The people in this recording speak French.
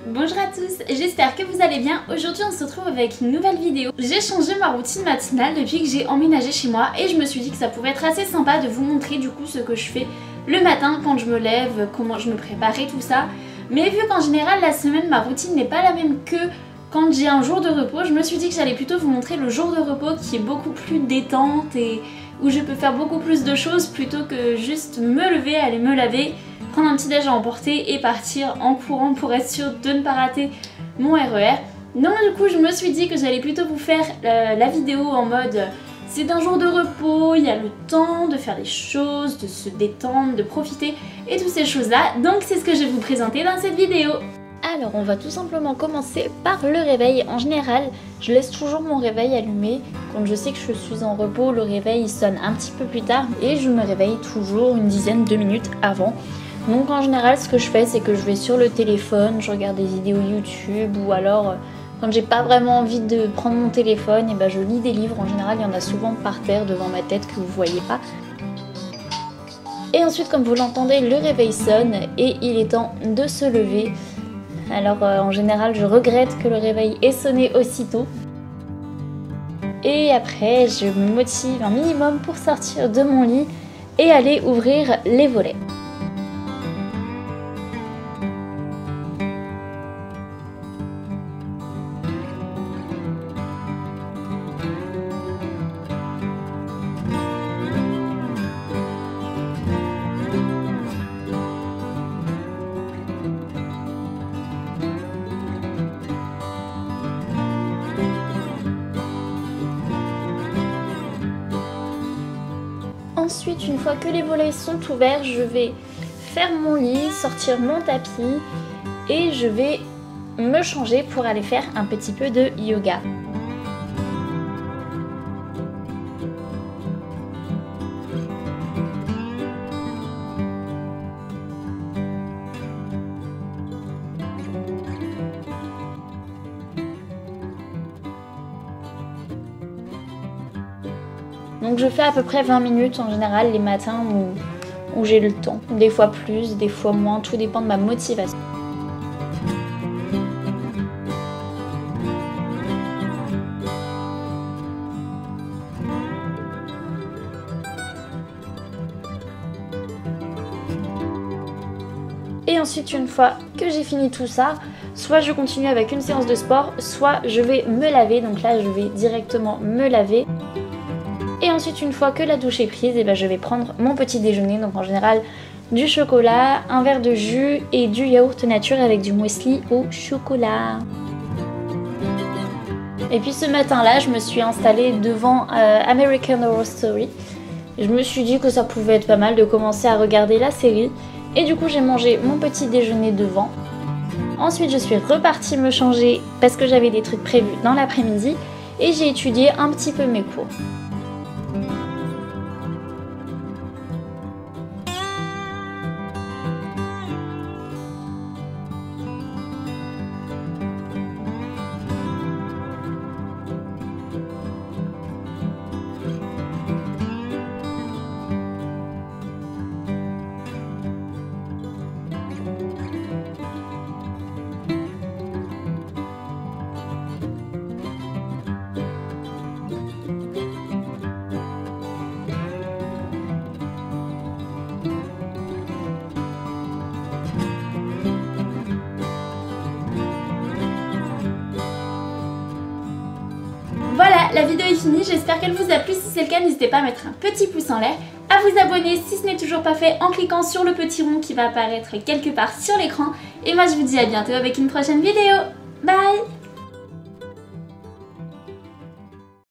Bonjour à tous, j'espère que vous allez bien. Aujourd'hui on se retrouve avec une nouvelle vidéo. J'ai changé ma routine matinale depuis que j'ai emménagé chez moi et je me suis dit que ça pouvait être assez sympa de vous montrer du coup ce que je fais le matin quand je me lève, comment je me prépare et tout ça. Mais vu qu'en général la semaine ma routine n'est pas la même que quand j'ai un jour de repos, je me suis dit que j'allais plutôt vous montrer le jour de repos qui est beaucoup plus détente et où je peux faire beaucoup plus de choses plutôt que juste me lever, aller me laver, prendre un petit déj à emporter et partir en courant pour être sûre de ne pas rater mon RER. Donc du coup je me suis dit que j'allais plutôt vous faire la vidéo en mode c'est un jour de repos, il y a le temps de faire des choses, de se détendre, de profiter et toutes ces choses là. Donc c'est ce que je vais vous présenter dans cette vidéo. Alors on va tout simplement commencer par le réveil. En général je laisse toujours mon réveil allumé. Quand je sais que je suis en repos, le réveil sonne un petit peu plus tard et je me réveille toujours une dizaine de minutes avant. Donc en général ce que je fais c'est que je vais sur le téléphone, je regarde des vidéos YouTube ou alors quand j'ai pas vraiment envie de prendre mon téléphone et je lis des livres. En général il y en a souvent par terre devant ma tête que vous voyez pas. Et ensuite comme vous l'entendez le réveil sonne et il est temps de se lever. Alors en général je regrette que le réveil ait sonné aussitôt. Et après je me motive un minimum pour sortir de mon lit et aller ouvrir les volets. Ensuite, une fois que les volets sont ouverts, je vais faire mon lit, sortir mon tapis et je vais me changer pour aller faire un petit peu de yoga. Donc je fais à peu près 20 minutes en général les matins où j'ai le temps. Des fois plus, des fois moins, tout dépend de ma motivation. Et ensuite une fois que j'ai fini tout ça, soit je continue avec une séance de sport, soit je vais me laver. Donc là je vais directement me laver. Et ensuite une fois que la douche est prise, je vais prendre mon petit déjeuner. Donc en général du chocolat, un verre de jus et du yaourt nature avec du muesli au chocolat. Et puis ce matin là je me suis installée devant American Horror Story. Je me suis dit que ça pouvait être pas mal de commencer à regarder la série. Et du coup j'ai mangé mon petit déjeuner devant. Ensuite je suis repartie me changer parce que j'avais des trucs prévus dans l'après-midi. Et j'ai étudié un petit peu mes cours. Voilà, la vidéo est finie, j'espère qu'elle vous a plu. Si c'est le cas, n'hésitez pas à mettre un petit pouce en l'air, à vous abonner si ce n'est toujours pas fait en cliquant sur le petit rond qui va apparaître quelque part sur l'écran. Et moi je vous dis à bientôt avec une prochaine vidéo. Bye!